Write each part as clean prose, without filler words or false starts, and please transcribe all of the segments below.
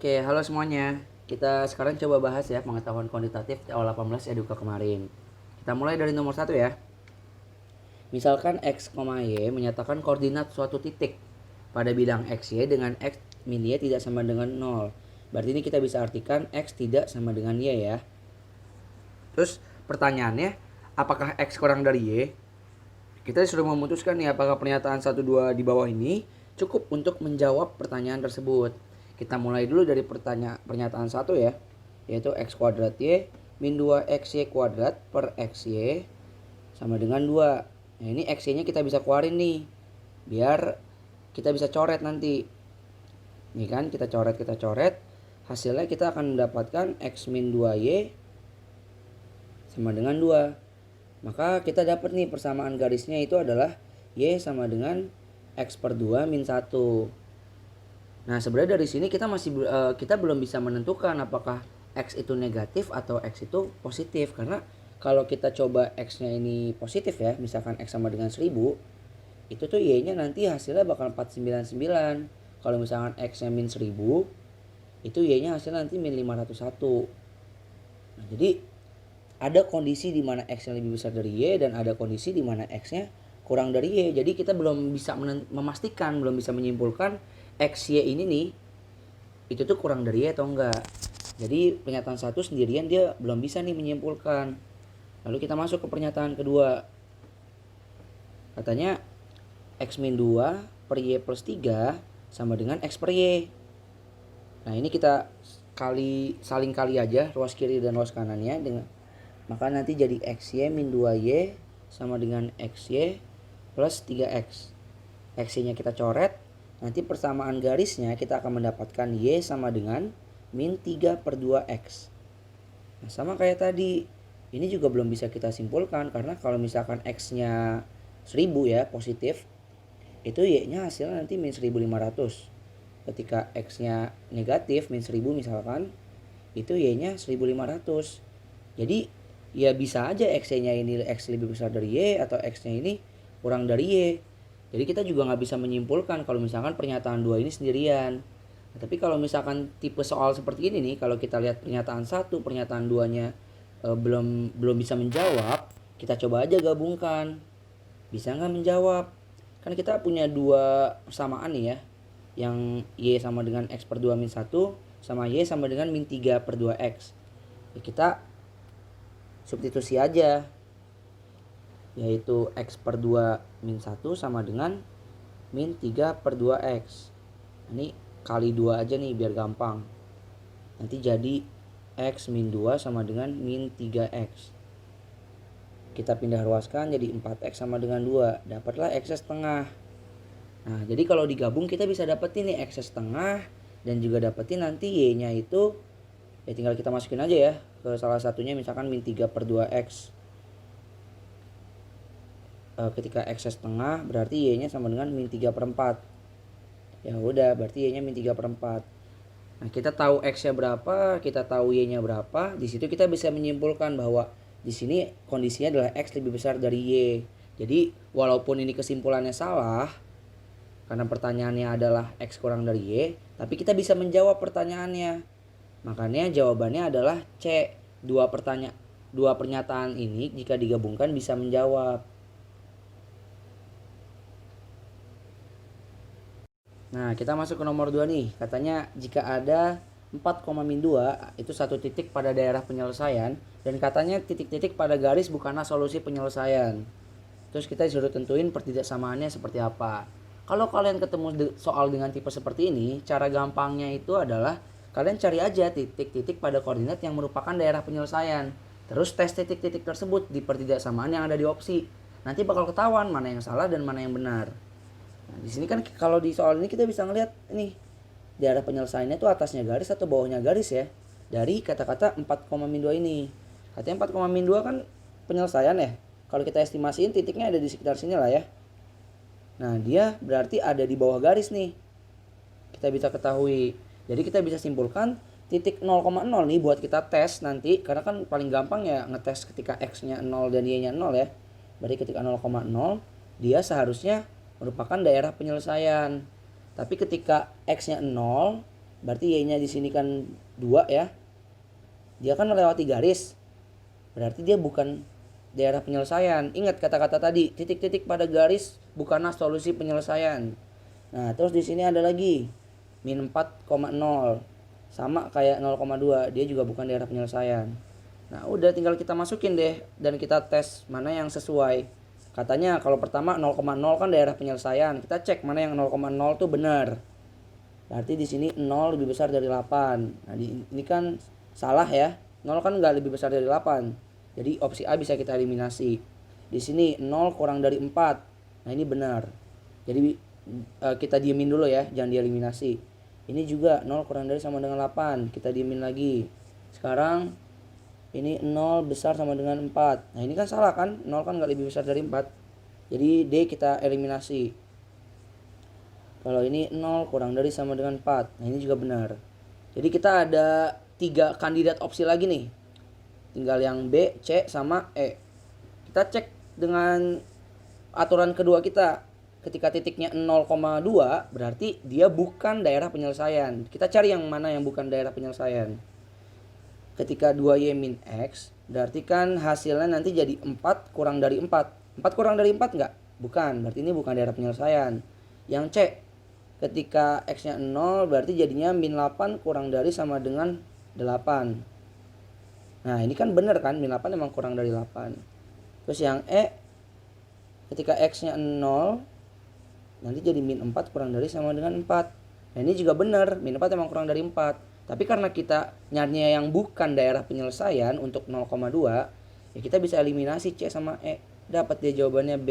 Oke, halo semuanya. Kita sekarang coba bahas ya pengetahuan kuantitatif TO 18 Eduka kemarin. Kita mulai dari nomor satu ya. Misalkan X, Y menyatakan koordinat suatu titik pada bidang XY dengan X min Y tidak sama dengan 0. Berarti ini kita bisa artikan X tidak sama dengan Y ya. Terus pertanyaannya, apakah X kurang dari Y? Kita sudah memutuskan nih apakah pernyataan 1, 2 di bawah ini cukup untuk menjawab pertanyaan tersebut. Kita mulai dulu dari pernyataan 1 ya, yaitu X kuadrat Y min 2XY kuadrat per XY sama dengan 2. Nah ini XY nya kita bisa keluarin nih, biar kita bisa coret nanti. Ini kan kita coret, hasilnya kita akan mendapatkan X min 2Y sama dengan 2. Maka kita dapat nih persamaan garisnya itu adalah Y sama dengan X per 2 min 1. Nah sebenarnya dari sini kita belum bisa menentukan apakah X itu negatif atau X itu positif. Karena kalau kita coba X nya ini positif ya, misalkan X sama dengan 1000, itu tuh Y nya nanti hasilnya bakal 499. Kalau misalkan X nya min 1000, itu Y nya hasilnya nanti min 501. Nah jadi ada kondisi di mana X-nya lebih besar dari Y dan ada kondisi di mana X-nya kurang dari Y. Jadi kita belum bisa memastikan, belum bisa menyimpulkan XY ini nih itu tuh kurang dari Y atau enggak. Jadi pernyataan 1 sendirian dia belum bisa nih menyimpulkan. Lalu kita masuk ke pernyataan kedua. Katanya X min 2 per Y plus 3 sama dengan X per Y. Nah ini kita saling kali aja ruas kiri dan ruas kanannya dengan, maka nanti jadi XY min 2Y sama dengan XY plus 3X. XY nya kita coret. Nanti persamaan garisnya kita akan mendapatkan Y sama dengan min 3 per 2X. Nah sama kayak tadi. Ini juga belum bisa kita simpulkan. Karena kalau misalkan X nya 1000 ya positif, itu Y nya hasilnya nanti min 1500. Ketika X nya negatif min 1000 misalkan, itu Y nya 1500. Jadi ya bisa aja X-nya ini X lebih besar dari Y atau X-nya ini kurang dari Y. Jadi kita juga nggak bisa menyimpulkan kalau misalkan pernyataan 2 ini sendirian. Nah, tapi kalau misalkan tipe soal seperti ini nih, kalau kita lihat pernyataan 1, pernyataan 2-nya belum bisa menjawab, kita coba aja gabungkan. Bisa nggak menjawab? Kan kita punya dua persamaan nih ya. Yang Y sama dengan X per 2 min 1 sama Y sama dengan min 3 per 2X. Ya kita substitusi aja, yaitu X per 2 min 1 sama dengan min 3 per 2X. Ini kali 2 aja nih biar gampang. Nanti jadi X min 2 sama dengan min 3X. Kita pindah ruaskan jadi 4X sama dengan 2. Dapatlah X setengah. Nah jadi kalau digabung kita bisa dapetin nih X setengah. Dan juga dapetin nanti Y nya itu, ya tinggal kita masukin aja ya ke salah satunya, misalkan min 3 per 2X. Ketika X setengah berarti Y nya sama dengan min 3 per 4. Ya udah berarti Y nya min 3 per 4. Nah kita tahu X nya berapa, kita tahu Y nya berapa. Di situ kita bisa menyimpulkan bahwa di sini kondisinya adalah X lebih besar dari Y. Jadi walaupun ini kesimpulannya salah, karena pertanyaannya adalah X kurang dari Y, tapi kita bisa menjawab pertanyaannya. Makanya jawabannya adalah C. Dua pernyataan ini jika digabungkan bisa menjawab. Nah, kita masuk ke nomor 2 nih. Katanya jika ada 4,2 itu satu titik pada daerah penyelesaian, dan katanya titik-titik pada garis bukanlah solusi penyelesaian. Terus kita disuruh tentuin pertidaksamaannya seperti apa. Kalau kalian ketemu soal dengan tipe seperti ini, cara gampangnya itu adalah kalian cari aja titik-titik pada koordinat yang merupakan daerah penyelesaian. Terus tes titik-titik tersebut di pertidaksamaan yang ada di opsi. Nanti bakal ketahuan mana yang salah dan mana yang benar. Nah, di sini kan kalau di soal ini kita bisa ngelihat nih daerah penyelesaiannya itu atasnya garis atau bawahnya garis ya. Dari kata-kata 4,2 ini. Katanya 4,2 kan penyelesaian ya. Kalau kita estimasiin titiknya ada di sekitar sini lah ya. Nah dia berarti ada di bawah garis nih. Kita bisa ketahui. Jadi kita bisa simpulkan titik 0,0 nih buat kita tes nanti. Karena kan paling gampang ya ngetes ketika X nya 0 dan Y nya 0 ya. Berarti ketika 0,0 dia seharusnya merupakan daerah penyelesaian. Tapi ketika X nya 0 Berarti Y-nya di sini kan 2 ya. Dia kan melewati garis. Berarti dia bukan daerah penyelesaian. Ingat kata-kata tadi, titik-titik pada garis bukanlah solusi penyelesaian. Nah, terus di sini ada lagi min 4,0 sama kayak 0,2, dia juga bukan daerah penyelesaian. Nah, udah tinggal kita masukin deh dan kita tes mana yang sesuai. Katanya kalau pertama 0,0 kan daerah penyelesaian. Kita cek mana yang 0,0 tuh benar. Berarti di sini 0 lebih besar dari 8. Nah, ini kan salah ya. 0 kan nggak lebih besar dari 8. Jadi opsi A bisa kita eliminasi. Di sini 0 kurang dari 4. Nah, ini benar. Jadi kita diemin dulu ya, jangan dieliminasi. Ini juga 0 kurang dari sama dengan 8. Kita diemin lagi. Sekarang ini 0 besar sama dengan 4. Nah, ini kan salah kan? 0 kan nggak lebih besar dari 4. Jadi D kita eliminasi. Kalau ini 0 kurang dari sama dengan 4. Nah, ini juga benar. Jadi kita ada 3 kandidat opsi lagi nih. Tinggal yang B, C, sama E. Kita cek dengan aturan kedua kita. Ketika titiknya 0,2 berarti dia bukan daerah penyelesaian. Kita cari yang mana yang bukan daerah penyelesaian. Ketika 2Y min X berarti kan hasilnya nanti jadi 4 kurang dari 4. 4 kurang dari 4 enggak? Bukan, berarti ini bukan daerah penyelesaian. Yang C, ketika X-nya 0 berarti jadinya min 8 kurang dari sama dengan 8. Nah, ini kan bener kan, min 8 emang kurang dari 8. Terus yang E, ketika X-nya 0 nanti jadi min 4 kurang dari sama dengan 4. Nah, ini juga bener, min 4 emang kurang dari 4. Tapi karena kita nyarinya yang bukan daerah penyelesaian untuk 0,2, ya kita bisa eliminasi C sama E. Dapat dia jawabannya B.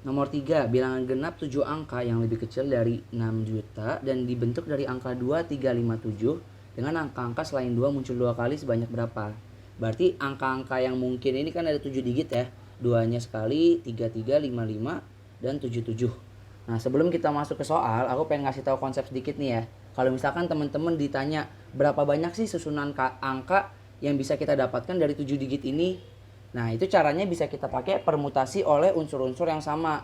Nomor 3, bilangan genap 7 angka yang lebih kecil dari 6 juta dan dibentuk dari angka 2, 3, 5, 7 dengan angka-angka selain 2 muncul 2 kali sebanyak berapa? Berarti angka-angka yang mungkin ini kan ada 7 digit ya. 2-nya sekali, 3, 3, 5, 5, dan 7, 7. Nah, sebelum kita masuk ke soal, aku pengen ngasih tahu konsep sedikit nih ya. Kalau misalkan teman-teman ditanya berapa banyak sih susunan angka yang bisa kita dapatkan dari 7 digit ini? Nah, itu caranya bisa kita pakai permutasi oleh unsur-unsur yang sama.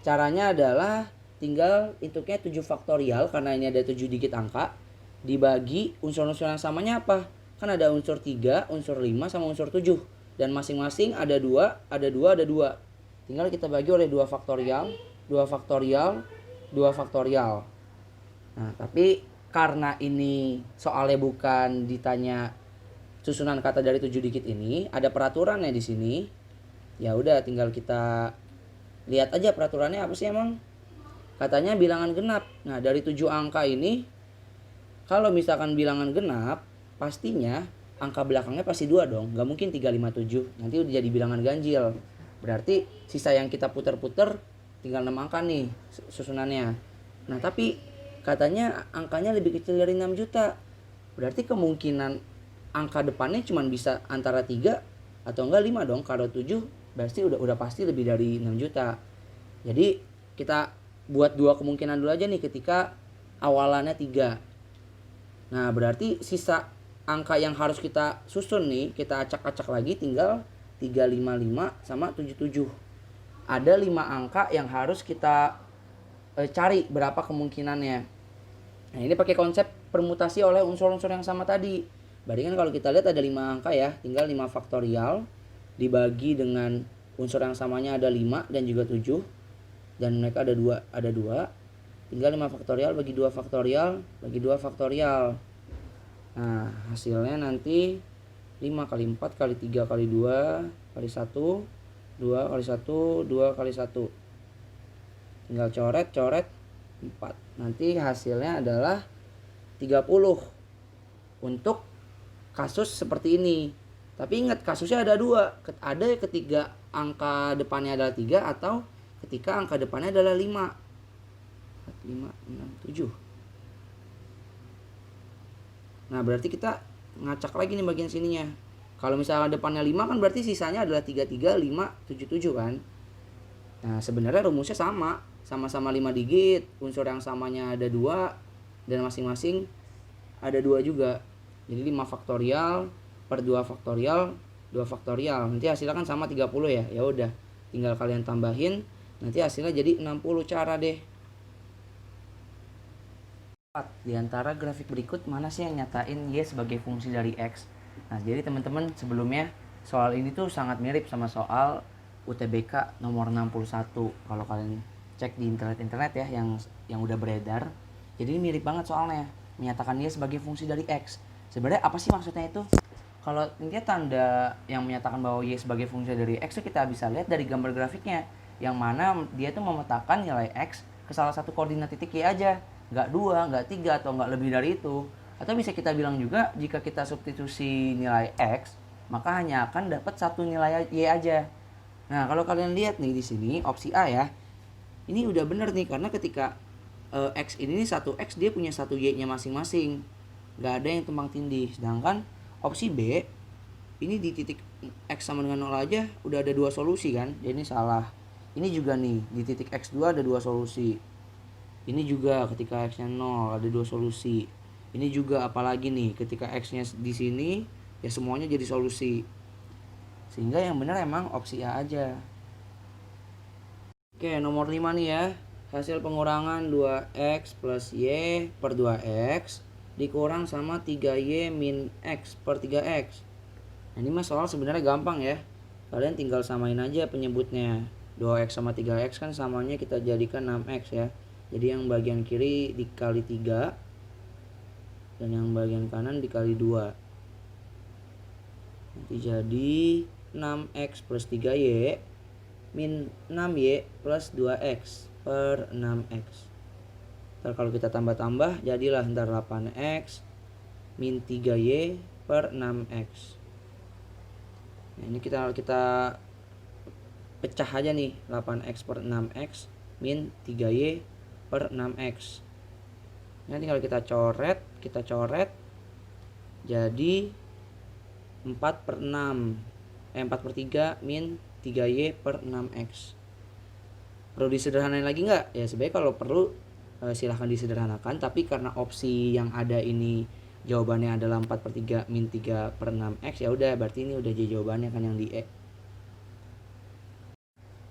Caranya adalah tinggal hitungnya 7 faktorial karena ini ada 7 digit angka. Dibagi unsur-unsur yang samanya apa? Kan ada unsur 3, unsur 5, sama unsur 7. Dan masing-masing ada 2, ada 2, ada 2. Tinggal kita bagi oleh 2 faktorial, 2 faktorial, 2 faktorial. Nah, tapi karena ini soalnya bukan ditanya susunan kata dari 7 digit ini, ada peraturannya di sini. Ya udah tinggal kita lihat aja peraturannya apa sih emang. Katanya bilangan genap. Nah, dari 7 angka ini kalau misalkan bilangan genap, pastinya angka belakangnya pasti 2 dong. Gak mungkin 3, 5, 7. Nanti udah jadi bilangan ganjil. Berarti sisa yang kita puter-puter tinggal 6 angka nih susunannya. Nah, tapi katanya angkanya lebih kecil dari 6 juta. Berarti kemungkinan angka depannya cuma bisa antara 3 atau enggak 5 dong. Kalau 7 berarti udah pasti lebih dari 6 juta. Jadi kita buat 2 kemungkinan dulu aja nih ketika awalannya 3. Nah, berarti sisa angka yang harus kita susun nih, kita acak-acak lagi tinggal 355 sama 77. Ada 5 angka yang harus kita cari berapa kemungkinannya. Nah, ini pakai konsep permutasi oleh unsur-unsur yang sama tadi. Berarti kan kalau kita lihat ada 5 angka ya, tinggal 5 faktorial dibagi dengan unsur yang samanya ada 5 dan juga 7. Dan mereka ada 2. Tinggal 5 faktorial bagi 2 faktorial bagi 2 faktorial. Nah, hasilnya nanti 5 kali 4 kali 3 kali 2 kali 1, 2 kali 1, 2 kali 1. Tinggal coret 4. Nanti hasilnya adalah 30 untuk kasus seperti ini. Tapi ingat, kasusnya ada 2. Ada ketika angka depannya adalah 3 atau ketika angka depannya adalah 5. 5, 6, 7. Nah, berarti kita ngacak lagi nih bagian sininya. Kalau misalnya depannya 5 kan berarti sisanya adalah 3, 3, 5, 7, 7 kan. Nah, sebenarnya rumusnya sama. Sama-sama 5 digit. Unsur yang samanya ada 2. Dan masing-masing ada 2 juga. Jadi 5 faktorial per 2 faktorial, 2 faktorial. Nanti hasilnya kan sama 30 ya. Ya udah, tinggal kalian tambahin, nanti hasilnya jadi 60 cara deh. Di antara grafik berikut mana sih yang nyatain Y sebagai fungsi dari X? Nah, jadi teman-teman sebelumnya soal ini tuh sangat mirip sama soal UTBK nomor 61. Kalau kalian cek di internet ya yang udah beredar. Jadi ini mirip banget soalnya, menyatakan Y sebagai fungsi dari X. Sebenarnya apa sih maksudnya itu? Kalau intinya tanda yang menyatakan bahwa Y sebagai fungsi dari X itu kita bisa lihat dari gambar grafiknya, yang mana dia tuh memetakan nilai X ke salah satu koordinat titik Y aja, nggak dua, nggak tiga, atau nggak lebih dari itu. Atau bisa kita bilang juga jika kita substitusi nilai X, maka hanya akan dapat satu nilai Y aja. Nah, kalau kalian lihat nih di sini opsi A ya, ini udah bener nih karena ketika X ini satu X dia punya satu Y-nya masing-masing, nggak ada yang tumpang tindih. Sedangkan opsi B ini di titik X sama dengan 0 aja udah ada dua solusi kan, jadi ini salah. Ini juga nih di titik X2 ada dua solusi. Ini juga ketika X-nya 0 ada dua solusi. Ini juga apalagi nih ketika X-nya di sini ya semuanya jadi solusi. Sehingga yang benar emang opsi A aja. Oke, nomor 5 nih ya. Hasil pengurangan 2X plus Y per 2X dikurang sama 3Y min X per 3X. Nah, ini mah soal sebenarnya gampang ya. Kalian tinggal samain aja penyebutnya. 2X sama 3X kan samanya kita jadikan 6X ya. Jadi yang bagian kiri dikali 3 dan yang bagian kanan dikali 2. Nanti jadi 6X plus 3Y min 6Y plus 2X per 6X. Ntar kalau kita tambah-tambah jadilah ntar 8X min 3Y per 6X. Nah, ini kita pecah aja nih, 8X per 6X min 3Y per 6X. Nah, tinggal kita coret jadi 4 per 6 4 per 3 min 3Y per 6X. Perlu disederhanain lagi nggak? Ya sebenarnya kalau perlu silahkan disederhanakan, tapi karena opsi yang ada ini jawabannya adalah 4 per 3 min 3 per 6X, ya udah berarti ini udah jadi jawabannya kan yang di E.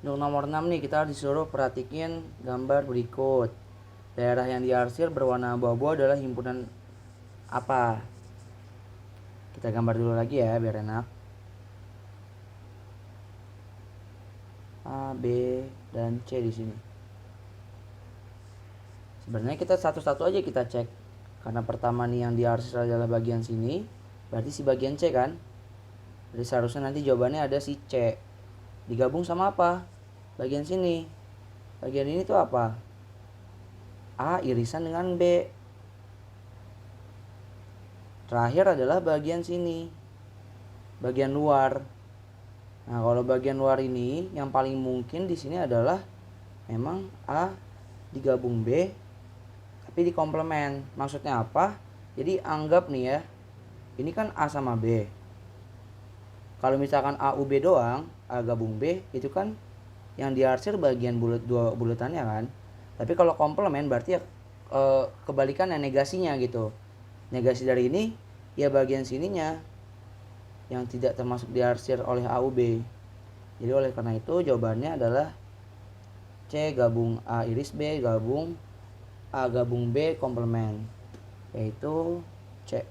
Untuk nomor 6 nih kita disuruh perhatikan gambar berikut. Daerah yang diarsir berwarna abu-abu adalah himpunan apa? Kita gambar dulu lagi ya biar enak. A, B, dan C di sini. Sebenarnya kita satu-satu aja kita cek. Karena pertama nih yang diarsir adalah bagian sini, berarti si bagian C kan? Jadi seharusnya nanti jawabannya ada si C. Digabung sama apa? Bagian sini. Bagian ini tuh apa? A irisan dengan B. Terakhir adalah bagian sini, bagian luar. Nah, kalau bagian luar ini yang paling mungkin di sini adalah memang A digabung B tapi dikomplement. Maksudnya apa? Jadi anggap nih ya, ini kan A sama B. Kalau misalkan A U B doang, A gabung B, itu kan yang diarsir bagian dua bulatannya kan. Tapi kalau komplement berarti ya kebalikan yang negasinya gitu. Negasi dari ini ya bagian sininya yang tidak termasuk diarsir oleh A U B. Jadi oleh karena itu jawabannya adalah C gabung A iris B gabung A gabung B komplement, yaitu C.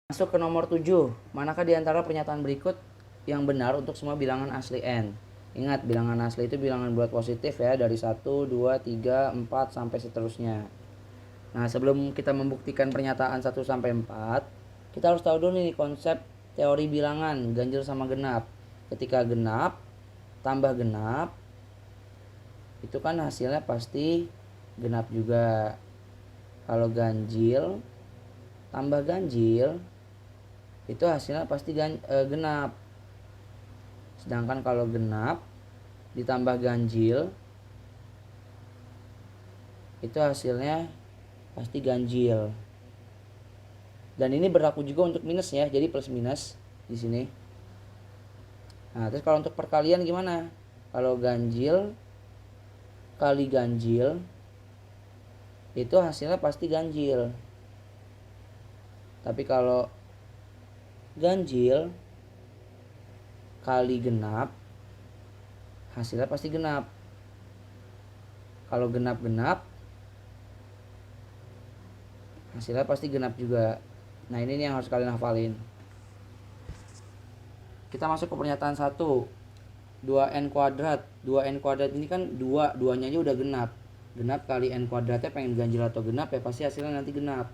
Masuk ke nomor 7. Manakah di antara pernyataan berikut yang benar untuk semua bilangan asli N? Ingat, bilangan asli itu bilangan bulat positif ya, dari 1, 2, 3, 4 sampai seterusnya. Nah, sebelum kita membuktikan pernyataan 1 sampai 4, kita harus tahu dulu nih konsep teori bilangan ganjil sama genap. Ketika genap tambah genap, itu kan hasilnya pasti genap juga. Kalau ganjil tambah ganjil, itu hasilnya pasti genap. Sedangkan kalau genap ditambah ganjil, itu hasilnya pasti ganjil. Dan ini berlaku juga untuk minus ya, jadi plus minus di sini. Nah, terus kalau untuk perkalian gimana? Kalau ganjil kali ganjil, itu hasilnya pasti ganjil. Tapi kalau ganjil kali genap, hasilnya pasti genap. Kalau genap-genap, hasilnya pasti genap juga. Nah ini nih yang harus kalian hafalin. Kita masuk ke pernyataan 1. 2n kuadrat. 2n kuadrat ini kan 2-nya aja udah genap. Genap kali n kuadratnya pengen ganjil atau genap ya pasti hasilnya nanti genap.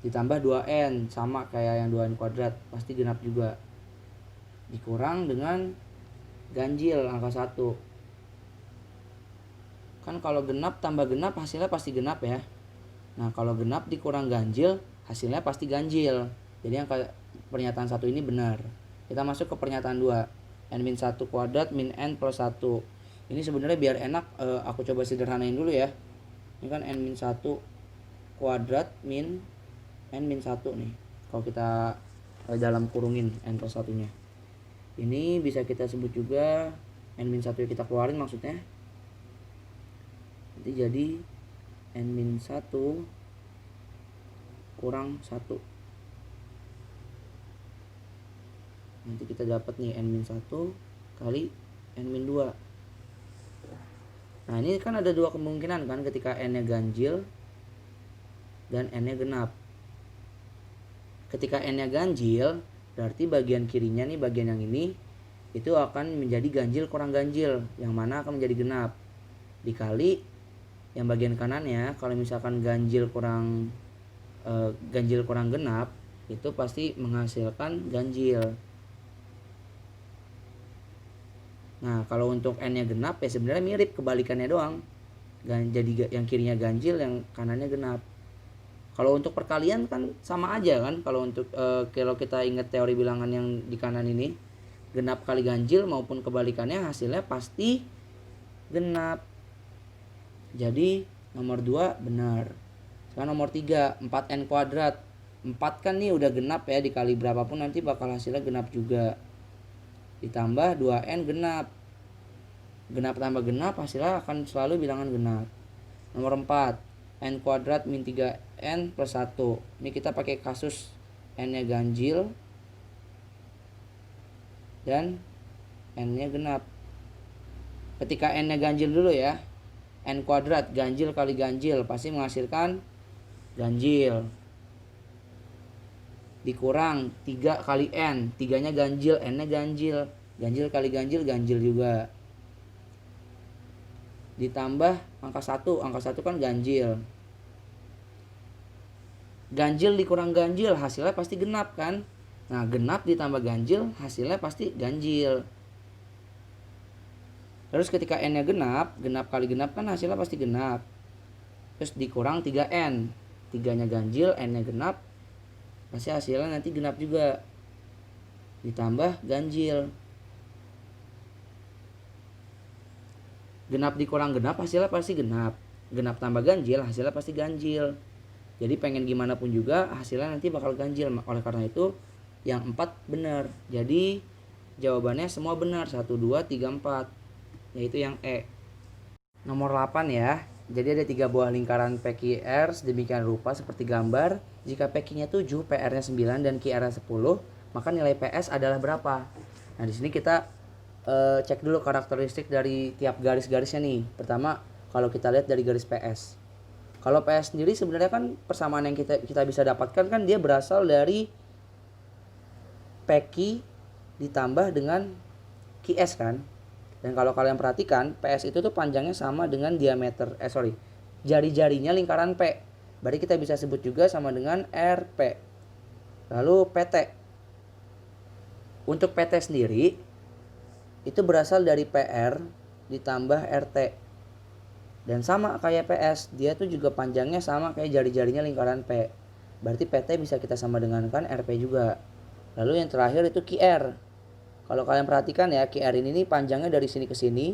Ditambah 2n sama kayak yang 2n kuadrat pasti genap juga. Dikurang dengan ganjil angka 1. Kan kalau genap tambah genap hasilnya pasti genap ya. Nah kalau genap dikurang ganjil hasilnya pasti ganjil. Jadi angka pernyataan 1 ini benar. Kita masuk ke pernyataan 2. n-1 kuadrat min n plus 1. Ini sebenarnya biar enak aku coba sederhanain dulu ya. Ini kan n-1 kuadrat min n-1 nih. Kalau kita dalam kurungin n plus 1 nya. Ini bisa kita sebut juga n-1 yang kita keluarin maksudnya. Nanti jadi n-1 kurang 1. Nanti kita dapat nih n-1 kali n-2. Nah ini kan ada dua kemungkinan kan ketika n-nya ganjil dan n-nya genap. Ketika n-nya ganjil berarti bagian kirinya nih, bagian yang ini itu akan menjadi ganjil kurang ganjil, yang mana akan menjadi genap. Dikali yang bagian kanannya, kalau misalkan ganjil kurang genap itu pasti menghasilkan ganjil. Nah kalau untuk n-nya genap ya sebenarnya mirip, kebalikannya doang. Jadi yang kirinya ganjil, yang kanannya genap. Kalau untuk perkalian kan sama aja kan. Kalau untuk kalau kita ingat teori bilangan yang di kanan ini, genap kali ganjil maupun kebalikannya hasilnya pasti genap. Jadi nomor 2 benar. Sekarang nomor 3, 4n kuadrat. 4 kan nih udah genap ya, dikali berapapun nanti bakal hasilnya genap juga. Ditambah 2n genap. Genap tambah genap hasilnya akan selalu bilangan genap. Nomor 4, n kuadrat min 3n plus 1. Ini kita pakai kasus n-nya ganjil dan n-nya genap. Ketika n-nya ganjil dulu ya, n kuadrat ganjil kali ganjil pasti menghasilkan ganjil. Dikurang 3 kali n, 3-nya ganjil, n-nya ganjil. Ganjil kali ganjil, ganjil juga. Ditambah angka 1, angka 1 kan ganjil. Ganjil dikurang ganjil hasilnya pasti genap kan. Nah genap ditambah ganjil hasilnya pasti ganjil. Terus ketika n-nya genap, genap kali genap kan hasilnya pasti genap. Terus dikurang 3n, 3-nya ganjil, n-nya genap, pasti hasilnya nanti genap juga. Ditambah ganjil. Genap dikurang genap hasilnya pasti genap. Genap tambah ganjil hasilnya pasti ganjil. Jadi pengen gimana pun juga hasilnya nanti bakal ganjil. Oleh karena itu yang 4 benar. Jadi jawabannya semua benar, 1, 2, 3, 4. Yaitu yang E. Nomor 8 ya. Jadi ada 3 buah lingkaran PQR sedemikian rupa seperti gambar. Jika PQ-nya 7, PR-nya 9 dan QR-nya 10, maka nilai PS adalah berapa? Nah, di sini kita cek dulu karakteristik dari tiap garis-garisnya nih. Pertama, kalau kita lihat dari garis PS. Kalau PS sendiri sebenarnya kan persamaan yang kita bisa dapatkan kan dia berasal dari PQ ditambah dengan QS kan. Dan kalau kalian perhatikan, PS itu tuh panjangnya sama dengan diameter jari-jarinya lingkaran P. Berarti kita bisa sebut juga sama dengan RP. Lalu PT. Untuk PT sendiri itu berasal dari PR ditambah RT. Dan sama kayak PS, dia tuh juga panjangnya sama kayak jari-jarinya lingkaran P. Berarti PT bisa kita sama dengan kan RP juga. Lalu yang terakhir itu QR. Kalau kalian perhatikan ya, QR ini panjangnya dari sini ke sini,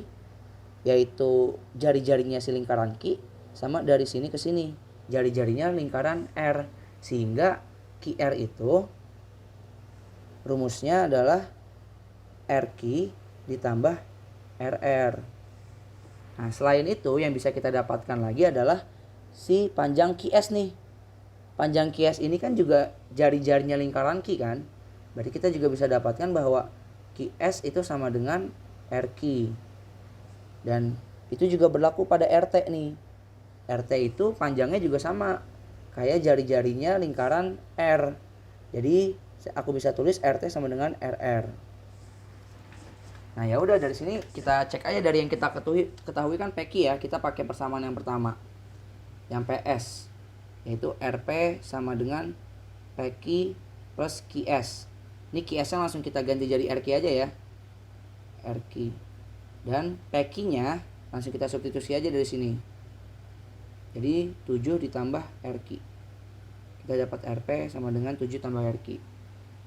yaitu jari-jarinya si lingkaran Q, sama dari sini ke sini, jari-jarinya lingkaran R. Sehingga QR itu rumusnya adalah RQ ditambah RR. Nah, selain itu yang bisa kita dapatkan lagi adalah si panjang QS nih. Panjang QS ini kan juga jari-jarinya lingkaran Q kan. Berarti kita juga bisa dapatkan bahwa QS itu sama dengan RQ. Dan itu juga berlaku pada RT nih. RT itu panjangnya juga sama. kayak jari-jarinya lingkaran R. Jadi aku bisa tulis RT sama dengan RR. Nah ya udah, dari sini kita cek aja dari yang kita ketahui kan PQ ya, kita pakai persamaan yang pertama, yang PS, yaitu RP sama dengan PQ plus QS. Ini QS nya langsung kita ganti jadi RQ aja ya, RQ, dan PQ nya langsung kita substitusi aja dari sini. Jadi 7 ditambah RQ, kita dapat RP sama dengan 7 tambah RQ.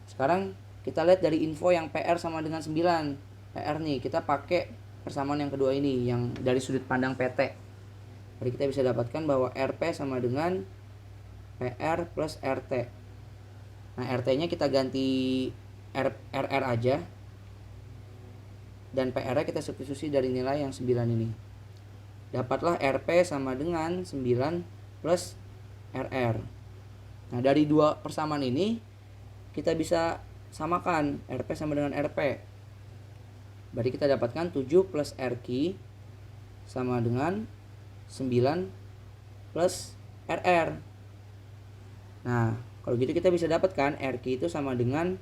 Sekarang kita lihat dari info yang PR sama dengan 9. PR nih, kita pakai persamaan yang kedua ini, yang dari sudut pandang PT. Jadi kita bisa dapatkan bahwa RP sama dengan PR plus RT. Nah RT nya kita ganti RR aja, dan PR nya kita substitusi dari nilai yang 9 ini. Dapatlah RP sama dengan 9 plus RR. Nah dari dua persamaan ini kita bisa samakan RP sama dengan RP. Berarti kita dapatkan 7 plus RQ sama dengan 9 plus RR. Nah kalau gitu kita bisa dapatkan RQ itu sama dengan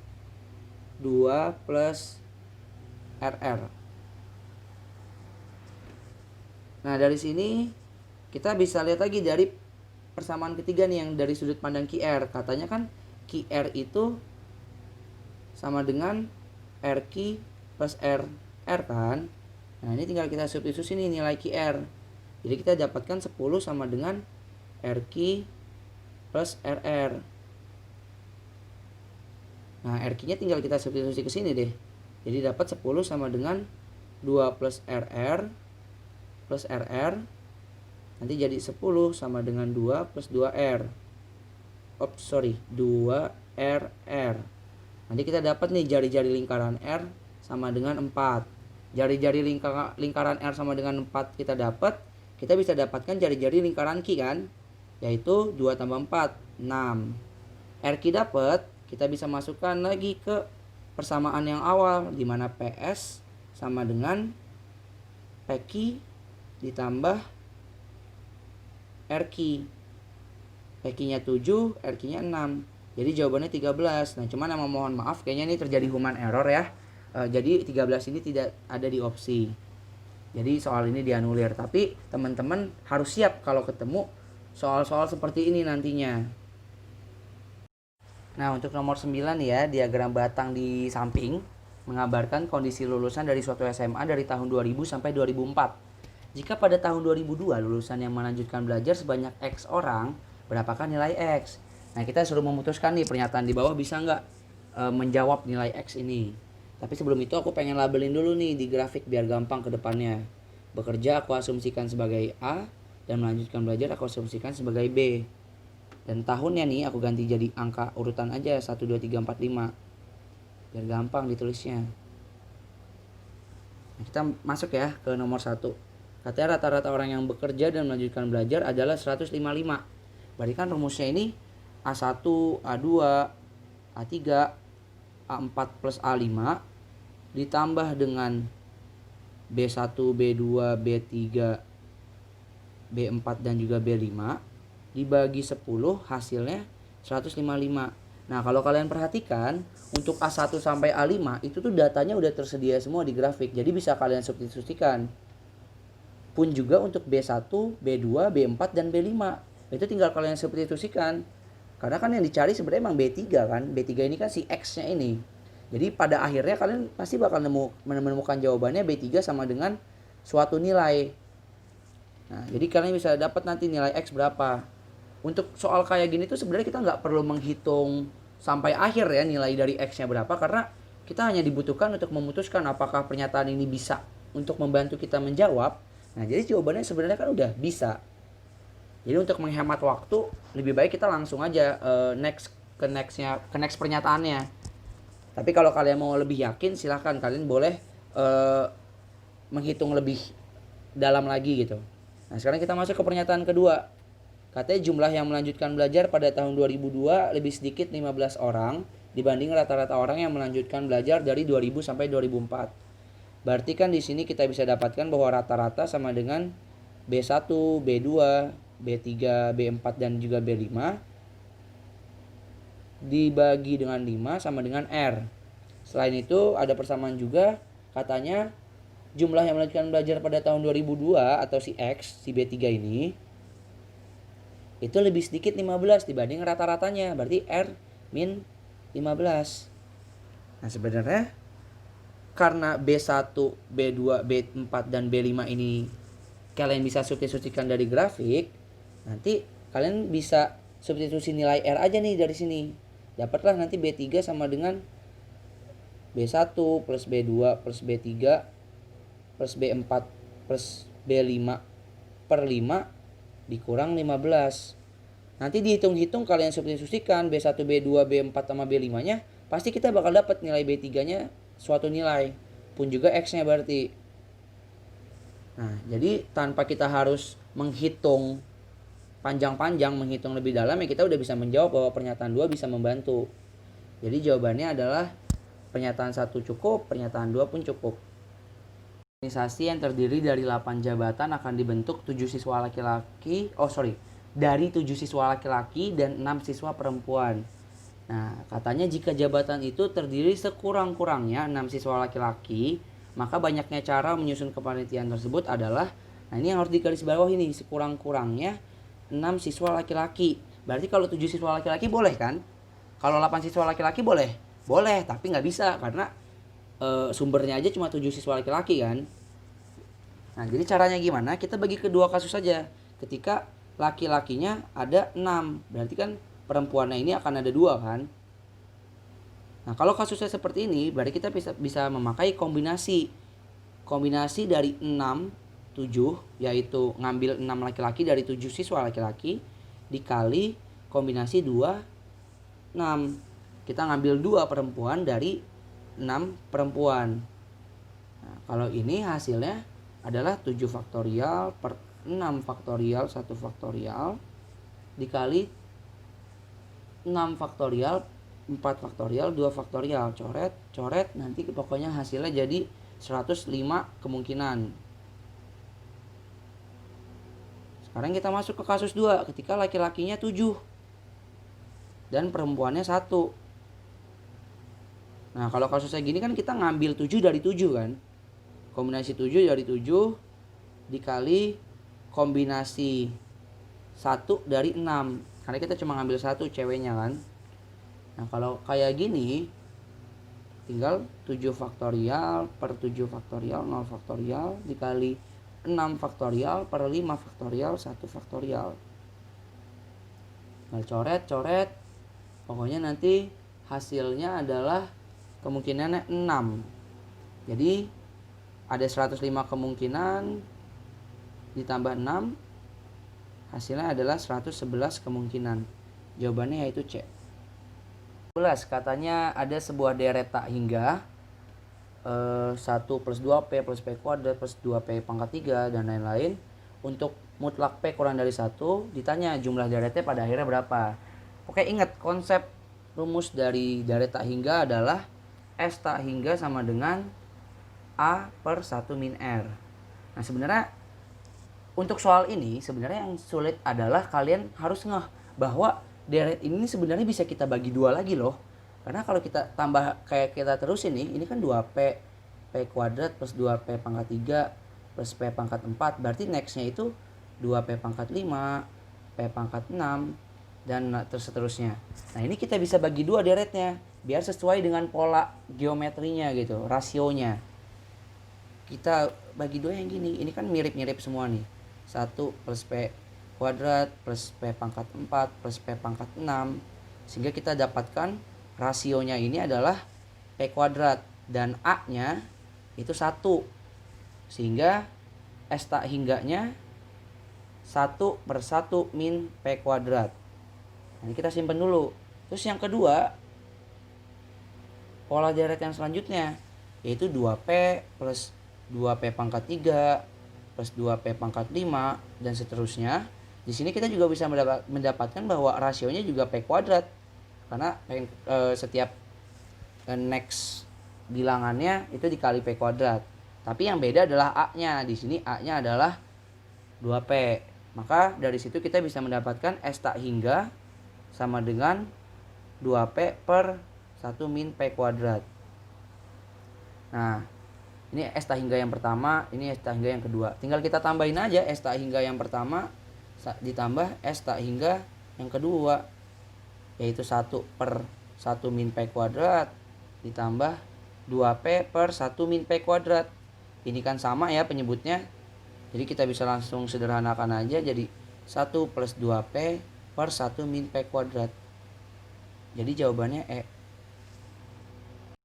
2 plus RR. Nah dari sini kita bisa lihat lagi dari persamaan ketiga nih, yang dari sudut pandang QR. Katanya kan QR itu sama dengan RQ plus RR kan. Nah ini tinggal kita substitusi nih nilai QR. Jadi kita dapatkan 10 sama dengan RQ plus RR. Nah RQ nya tinggal kita substitusi ke sini deh. Jadi dapat 10 sama dengan 2 plus RR plus RR. Nanti jadi 10 sama dengan 2 plus 2R. 2RR. Nanti kita dapat nih jari-jari lingkaran R sama dengan 4. Jari-jari lingkaran R sama dengan 4 kita dapat. Kita bisa dapatkan jari-jari lingkaran Q kan, yaitu 2 tambah 4, 6. RQ dapat, kita bisa masukkan lagi ke persamaan yang awal, di mana PS sama dengan PQ ditambah RQ. PQ nya 7, RQ nya 6. Jadi jawabannya 13. Nah cuman mohon maaf, kayaknya ini terjadi human error ya. Jadi 13 ini tidak ada di opsi. Jadi soal ini dianulir. Tapi teman-teman harus siap kalau ketemu soal-soal seperti ini nantinya. Nah untuk nomor 9 ya, diagram batang di samping mengabarkan kondisi lulusan dari suatu SMA dari tahun 2000 sampai 2004. Jika pada tahun 2002 lulusan yang melanjutkan belajar sebanyak X orang, berapakah nilai X? Nah kita suruh memutuskan nih, pernyataan di bawah bisa nggak menjawab nilai X ini. Tapi sebelum itu aku pengen labelin dulu nih di grafik biar gampang ke depannya. Bekerja aku asumsikan sebagai A, dan melanjutkan belajar aku asumsikan sebagai B. Dan tahunnya nih aku ganti jadi angka urutan aja 1, 2, 3, 4, 5. Biar gampang ditulisnya. Nah, kita masuk ya ke nomor 1. Katanya rata-rata orang yang bekerja dan melanjutkan belajar adalah 155. Berarti kan rumusnya ini A1, A2, A3, A4 plus A5 ditambah dengan B1, B2, B3, B4 dan juga B5 dibagi 10, hasilnya 155. Nah kalau kalian perhatikan, untuk A1 sampai A5 itu tuh datanya udah tersedia semua di grafik, jadi bisa kalian substitusikan. Pun juga untuk B1, B2, B4 dan B5 itu tinggal kalian substitusikan. Karena kan yang dicari sebenarnya emang B3 kan. B3 ini kan si X nya ini. Jadi pada akhirnya kalian pasti bakal menemukan jawabannya B3 sama dengan suatu nilai. Nah, jadi kalian bisa dapat nanti nilai X berapa. Untuk soal kayak gini tuh sebenarnya kita nggak perlu menghitung sampai akhir ya nilai dari X-nya berapa. Karena kita hanya dibutuhkan untuk memutuskan apakah pernyataan ini bisa untuk membantu kita menjawab. Nah, jadi jawabannya sebenarnya kan udah bisa. Jadi untuk menghemat waktu, lebih baik kita langsung aja next pernyataannya. Tapi kalau kalian mau lebih yakin, silahkan kalian boleh menghitung lebih dalam lagi gitu. Nah sekarang kita masuk ke pernyataan kedua. Katanya jumlah yang melanjutkan belajar pada tahun 2002 lebih sedikit 15 orang dibanding rata-rata orang yang melanjutkan belajar dari 2000 sampai 2004. Berarti kan di sini kita bisa dapatkan bahwa rata-rata sama dengan B1, B2, B3, B4 dan juga B5 dibagi dengan 5 sama dengan R. Selain itu ada persamaan juga, katanya jumlah yang melanjutkan belajar pada tahun 2002 atau si X, si B3 ini itu lebih sedikit 15 dibanding rata-ratanya, berarti R min 15. Nah sebenarnya karena B1, B2, B4 dan B5 ini kalian bisa substitusikan dari grafik, nanti kalian bisa substitusi nilai R aja nih dari sini. Dapatlah nanti B3 sama dengan B1 plus B2 plus B3 plus B4 plus B5 per 5 dikurang 15. Nanti dihitung-hitung kalian substitusikan B1, B2, B4 sama B5 nya, pasti kita bakal dapat nilai B3 nya suatu nilai, pun juga X nya berarti. Nah jadi tanpa kita harus menghitung panjang-panjang, menghitung lebih dalam, ya kita udah bisa menjawab bahwa pernyataan 2 bisa membantu. Jadi jawabannya adalah pernyataan 1 cukup, pernyataan 2 pun cukup. Organisasi yang terdiri dari 8 jabatan akan dibentuk 7 siswa laki-laki, dari 7 siswa laki-laki dan 6 siswa perempuan. Nah, katanya jika jabatan itu terdiri sekurang-kurangnya 6 siswa laki-laki, maka banyaknya cara menyusun kepanitiaan tersebut adalah, nah ini yang harus digarisbawahi nih, sekurang-kurangnya 6 siswa laki-laki. Berarti kalau 7 siswa laki-laki boleh kan? Kalau 8 siswa laki-laki boleh? Boleh, tapi nggak bisa karena sumbernya aja cuma 7 siswa laki-laki kan. Nah jadi caranya gimana? Kita bagi kedua kasus saja. Ketika laki-lakinya ada 6, berarti kan perempuannya ini akan ada 2 kan. Nah kalau kasusnya seperti ini, berarti kita bisa memakai kombinasi dari 6, 7, yaitu ngambil 6 laki-laki dari 7 siswa laki-laki dikali kombinasi 2, 6. Kita ngambil 2 perempuan dari 6 perempuan. Nah, kalau ini hasilnya adalah 7 faktorial per 6 faktorial 1 faktorial dikali 6 faktorial 4 faktorial 2 faktorial, coret nanti pokoknya hasilnya jadi 105 kemungkinan. Sekarang kita masuk ke kasus 2 ketika laki-lakinya 7 dan perempuannya 1. Nah kalau kasusnya gini kan kita ngambil 7 dari 7 kan. Kombinasi 7 dari 7 dikali kombinasi 1 dari 6. Karena kita cuma ngambil 1 ceweknya kan. Nah kalau kayak gini tinggal 7 faktorial per 7 faktorial 0 faktorial dikali 6 faktorial per 5 faktorial 1 faktorial. Nah coret pokoknya nanti hasilnya adalah kemungkinannya 6. Jadi ada 105 kemungkinan ditambah 6 hasilnya adalah 111 kemungkinan. Jawabannya yaitu C. 11 katanya ada sebuah deret tak hingga 1 plus 2P plus P kuadrat plus 2P pangkat 3 dan lain-lain. Untuk mutlak P kurang dari 1 ditanya jumlah deretnya pada akhirnya berapa. Oke, ingat konsep rumus dari deret tak hingga adalah S tak hingga sama dengan A per 1 min R. Nah sebenarnya untuk soal ini sebenarnya yang sulit adalah kalian harus ngeh bahwa deret ini sebenarnya bisa kita bagi 2 lagi loh. Karena kalau kita tambah kayak kita terus ini kan 2P P kuadrat plus 2P pangkat 3 plus P pangkat 4. Berarti nextnya itu 2P pangkat 5, P pangkat 6 dan seterusnya. Nah ini kita bisa bagi 2 deretnya biar sesuai dengan pola geometrinya gitu, rasionya. Kita bagi 2 yang gini, ini kan mirip-mirip semua nih. 1 plus P kuadrat plus P pangkat 4 plus P pangkat 6. Sehingga kita dapatkan rasionya ini adalah P kuadrat dan A-nya itu 1. Sehingga S tak hingganya 1 per 1 min P kuadrat. Nah, ini kita simpan dulu. Terus yang kedua, pola deret yang selanjutnya yaitu 2P plus 2P pangkat 3 plus 2P pangkat 5 dan seterusnya. Di sini kita juga bisa mendapatkan bahwa rasionya juga P kuadrat. Karena setiap next bilangannya itu dikali P kuadrat. Tapi yang beda adalah A-nya. Di sini A-nya adalah 2P. Maka dari situ kita bisa mendapatkan S tak hingga sama dengan 2P per 1 min P kuadrat. Nah, ini S tak hingga yang pertama, ini S tak hingga yang kedua. Tinggal kita tambahin aja S tak hingga yang pertama ditambah S tak hingga yang kedua, yaitu 1 per 1 min P kuadrat ditambah 2P per 1 min P kuadrat. Ini kan sama ya penyebutnya. Jadi kita bisa langsung sederhanakan aja jadi 1 plus 2P per 1 min P kuadrat. Jadi jawabannya E.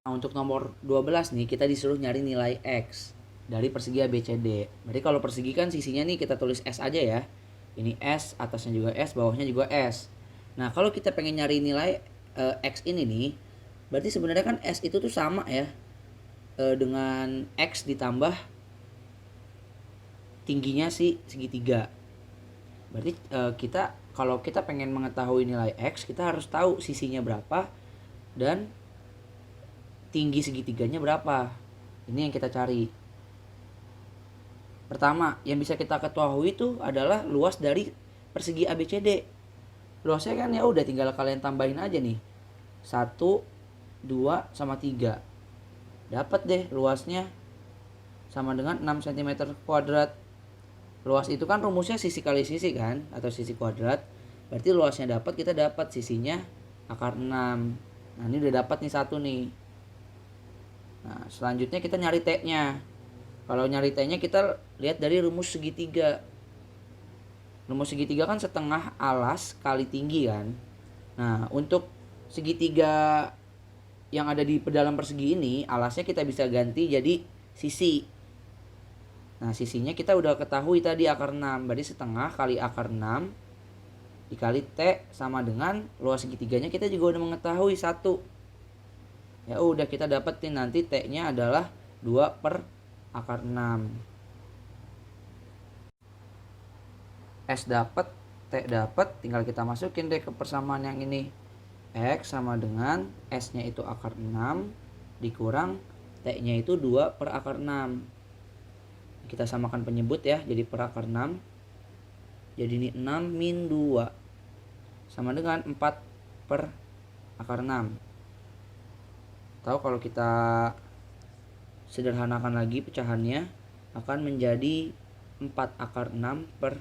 Nah, untuk nomor 12 nih kita disuruh nyari nilai X dari persegi ABCD. Berarti kalau persegi kan sisinya nih kita tulis S aja ya. Ini S, atasnya juga S, bawahnya juga S. Nah, kalau kita pengen nyari nilai X ini nih, berarti sebenarnya kan S itu tuh sama ya dengan X ditambah tingginya si segitiga. Berarti kalau kita pengen mengetahui nilai X, kita harus tahu sisinya berapa dan tinggi segitiganya berapa. Ini yang kita cari. Pertama, yang bisa kita ketahui itu adalah luas dari persegi ABCD. Luasnya kan ya udah tinggal kalian tambahin aja nih. 1, 2, sama 3. Dapat deh luasnya sama dengan 6 cm kuadrat. Luas itu kan rumusnya sisi kali sisi kan, atau sisi kuadrat. Berarti luasnya dapat, kita dapat sisinya akar 6. Nah, ini udah dapat nih satu nih. Nah, selanjutnya kita nyari T-nya. Kalau nyari T-nya kita lihat dari rumus segitiga. Rumus segitiga kan setengah alas kali tinggi kan. Nah, untuk segitiga yang ada di dalam persegi ini, alasnya kita bisa ganti jadi sisi. Nah, sisinya kita udah ketahui tadi akar 6. Berarti setengah kali akar 6 dikali T sama dengan luas segitiganya kita juga udah mengetahui 1. Ya udah kita dapetin nanti T-nya adalah 2 per akar 6. S dapat, T dapat, tinggal kita masukin deh ke persamaan yang ini. X sama dengan S-nya itu akar 6 dikurang T-nya itu 2 per akar 6. Kita samakan penyebut ya, jadi per akar 6. Jadi ini 6 min 2 sama dengan 4 per akar 6. Tahu kalau kita sederhanakan lagi pecahannya akan menjadi 4 akar 6 per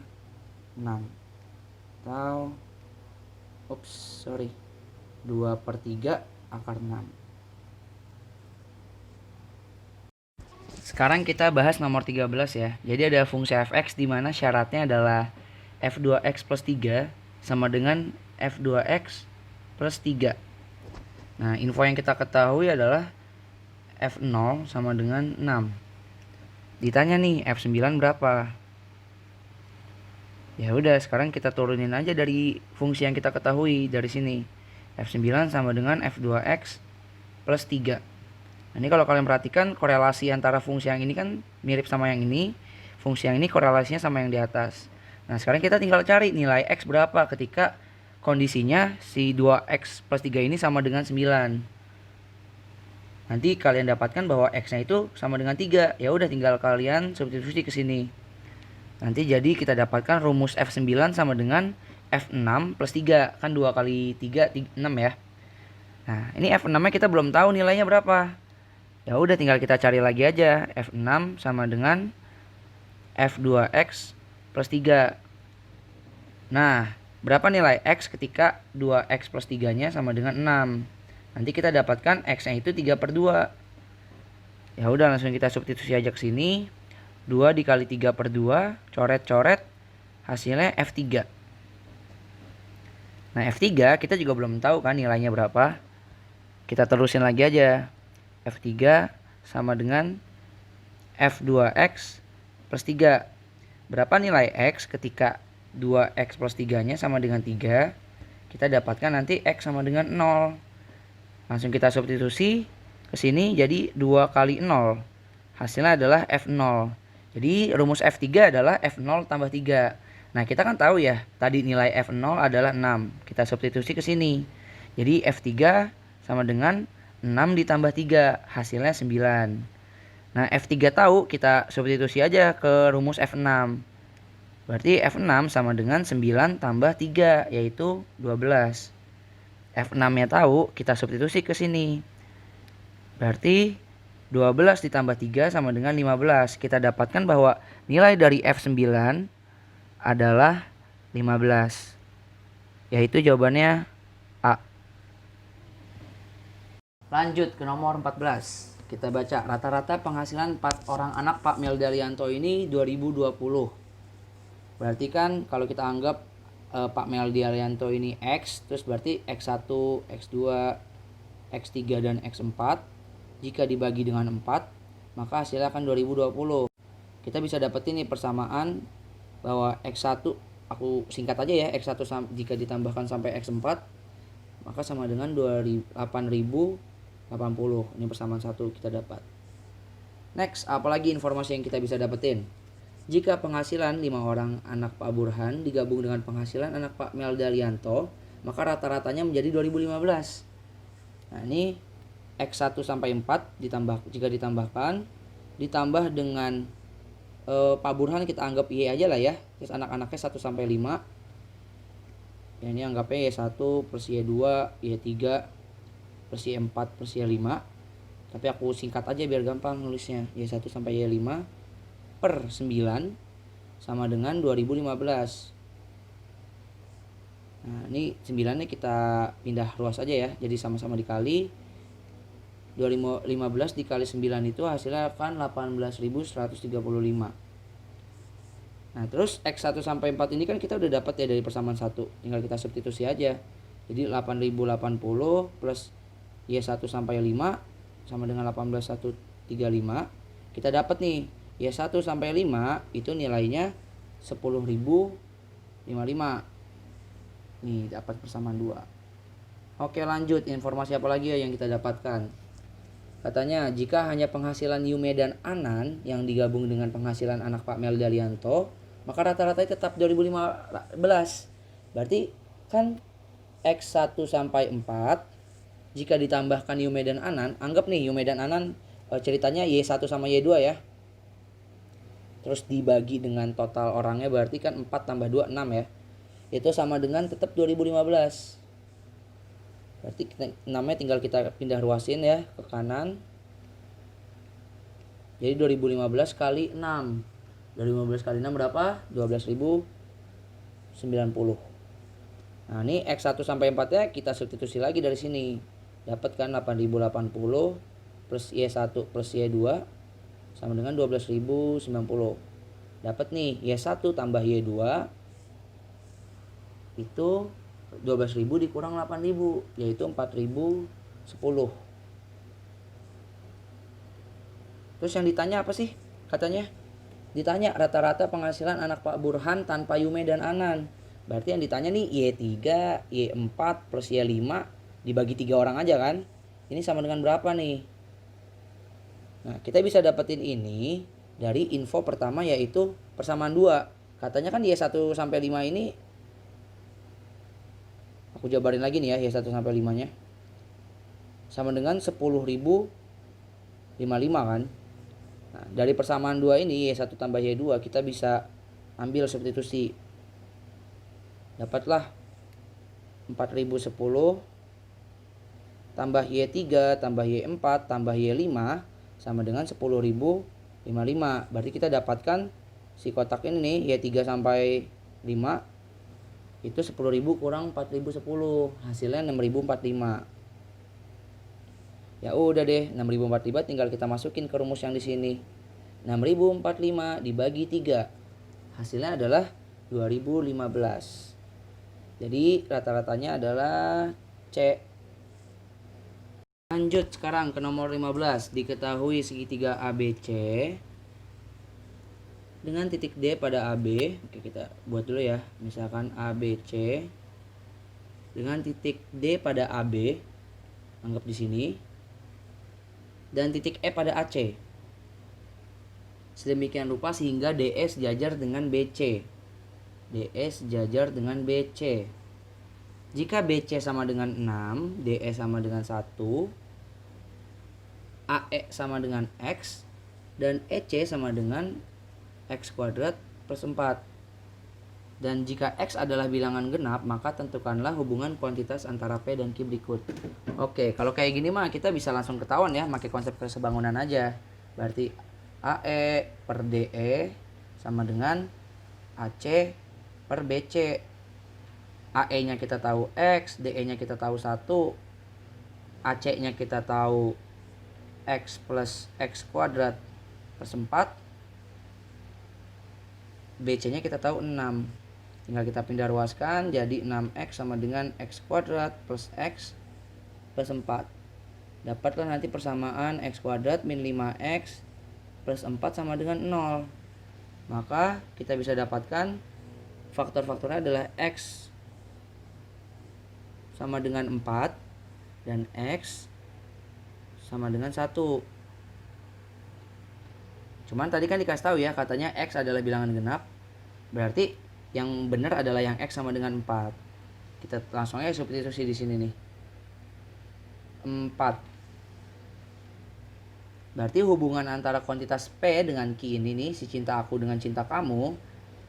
6. Atau 2 per 3 akar 6. Sekarang kita bahas nomor 13 ya. Jadi ada fungsi fx di mana syaratnya adalah f2x plus 3 sama dengan f2x plus 3. Nah, info yang kita ketahui adalah f0 sama dengan 6. Ditanya nih f9 berapa? Ya udah, sekarang kita turunin aja dari fungsi yang kita ketahui dari sini. f9 sama dengan f2x plus 3. Nah, ini kalau kalian perhatikan korelasi antara fungsi yang ini kan mirip sama yang ini. Fungsi yang ini korelasinya sama yang di atas. Nah, sekarang kita tinggal cari nilai X berapa ketika kondisinya si 2X plus 3 ini sama dengan 9. Nanti kalian dapatkan bahwa X-nya itu sama dengan 3. Ya udah tinggal kalian substitusi ke sini. Nanti jadi kita dapatkan rumus F9 sama dengan F6 plus 3. Kan 2 kali 3, 6 ya. Nah, ini F6-nya kita belum tahu nilainya berapa. Ya udah tinggal kita cari lagi aja. F6 sama dengan F2X plus 3. Nah, berapa nilai X ketika 2X plus 3-nya sama dengan 6? Nanti kita dapatkan X-nya itu 3 per 2. Ya udah langsung kita substitusi aja ke sini. 2 dikali 3 per 2, coret-coret, hasilnya F3. Nah, F3 kita juga belum tahu kan nilainya berapa. Kita terusin lagi aja. F3 sama dengan F2X plus 3. Berapa nilai X ketika 2X plus 3-nya sama dengan 3? Kita dapatkan nanti X sama dengan 0. Langsung kita substitusi ke sini jadi 2 kali 0. Hasilnya adalah F0. Jadi rumus F3 adalah F0 tambah 3. Nah, kita kan tahu ya, tadi nilai F0 adalah 6. Kita substitusi ke sini. Jadi F3 sama dengan 6 ditambah 3, hasilnya 9. Nah, F3 tahu, kita substitusi aja ke rumus F6. Berarti F6 sama dengan 9 tambah 3, yaitu 12. F6-nya tahu, kita substitusi ke sini. Berarti 12 ditambah 3 sama dengan 15. Kita dapatkan bahwa nilai dari F9 adalah 15. Yaitu jawabannya A. Lanjut ke nomor 14. Kita baca rata-rata penghasilan 4 orang anak Pak Meldaryanto ini 2020. Berarti kan kalau kita anggap Pak Meldaryanto ini X, terus berarti X1, X2, X3 dan X4. Jika dibagi dengan 4, maka hasilnya akan 2020. Kita bisa dapetin nih persamaan bahwa X1, aku singkat aja ya, X1 jika ditambahkan sampai X4 maka sama dengan 8080. Ini persamaan 1 kita dapat. Next, apalagi informasi yang kita bisa dapetin? Jika penghasilan 5 orang anak Pak Burhan digabung dengan penghasilan anak Pak Meldaryanto, maka rata-ratanya menjadi 2015. Nah, ini X1 sampai 4 jika ditambahkan ditambah dengan Pak Burhan kita anggap Y aja lah ya. Terus anak-anaknya 1 sampai 5. Ya, ini anggapnya Y1 plus Y2, Y3 plus Y4 plus Y5. Tapi aku singkat aja biar gampang nulisnya. Y1 sampai Y5 per 9 sama dengan 2015. Nah, ini 9-nya kita pindah ruas aja ya. Jadi sama-sama dikali. 2015 dikali 9 itu hasilnya akan 18.135. Nah, terus X1 sampai 4 ini kan kita udah dapat ya dari persamaan 1. Tinggal kita substitusi aja. Jadi 8080 plus Y1 sampai 5 sama dengan 18.135. Kita dapat nih Y1 sampai 5 itu nilainya 10.055. Nih dapat persamaan 2. Oke, lanjut. Informasi apa lagi ya yang kita dapatkan? Katanya jika hanya penghasilan Yume dan Anan yang digabung dengan penghasilan anak Pak Meldaryanto, maka rata-ratanya tetap 2015. Berarti kan X1 sampai 4 jika ditambahkan Yume dan Anan, anggap nih Yume dan Anan ceritanya Y1 sama Y2 ya. Terus dibagi dengan total orangnya berarti kan 4 tambah 2, 6 ya. Itu sama dengan tetap 2015. Berarti 6-nya tinggal kita pindah ruasin ya ke kanan. Jadi 2015 kali 6. 2015 kali 6 berapa? 12.090. Nah, ini X1 sampai 4-nya kita substitusi lagi dari sini. Dapat kan 8.080 plus Y1 plus Y2 sama dengan 12.090. Dapat nih Y1 tambah Y2 itu 12.000 dikurang 8.000 yaitu 4.010. Terus yang ditanya apa sih? Katanya ditanya rata-rata penghasilan anak Pak Burhan tanpa Yume dan Anan. Berarti yang ditanya nih Y3, Y4 plus Y5 dibagi 3 orang aja kan. Ini sama dengan berapa nih? Nah, kita bisa dapetin ini dari info pertama yaitu persamaan 2. Katanya kan Y1 sampai 5 ini, aku jabarin lagi nih ya, Y1 sampai 5-nya. Sama dengan 10.055 kan. Nah, dari persamaan 2 ini Y1 tambah Y2 kita bisa ambil substitusi. Dapatlah 4.010 tambah Y3 tambah Y4 tambah Y5 sama dengan 10.055. Berarti kita dapatkan si kotak ini nih Y3 sampai 5 itu 10.000 kurang 4.010, hasilnya 6.045. Ya udah deh, 6.045 tinggal kita masukin ke rumus yang di sini. 6.045 dibagi 3 hasilnya adalah 2015. Jadi rata-ratanya adalah C. Lanjut sekarang ke nomor 15. Diketahui segitiga ABC dengan titik D pada AB. Oke, kita buat dulu ya. Misalkan ABC dengan titik D pada AB, anggap di sini, dan titik E pada AC. Sedemikian rupa sehingga DS sejajar dengan BC. DS sejajar dengan BC. Jika BC sama dengan 6, DE sama dengan 1, AE sama dengan X, dan EC sama dengan X kuadrat plus 4. Dan jika X adalah bilangan genap, maka tentukanlah hubungan kuantitas antara P dan Q berikut. Oke, kalau kayak gini mah kita bisa langsung ketahuan ya, pakai konsep kesebangunan aja. Berarti AE per DE sama dengan AC per BC. AE-nya kita tahu X, DE-nya kita tahu 1, AC-nya kita tahu X plus X kuadrat per 4, BC-nya kita tahu 6. Tinggal kita pindah ruaskan jadi 6X sama dengan X kuadrat plus X plus 4. Dapatlah nanti persamaan X kuadrat min 5X plus 4 sama dengan 0. Maka kita bisa dapatkan faktor-faktornya adalah X sama dengan 4 dan X sama dengan 1. Cuman tadi kan dikasih tahu ya, katanya X adalah bilangan genap. Berarti yang benar adalah yang X sama dengan 4. Kita langsung aja substitusi di sini nih. 4. Berarti hubungan antara kuantitas P dengan Q ini nih, si cinta aku dengan cinta kamu,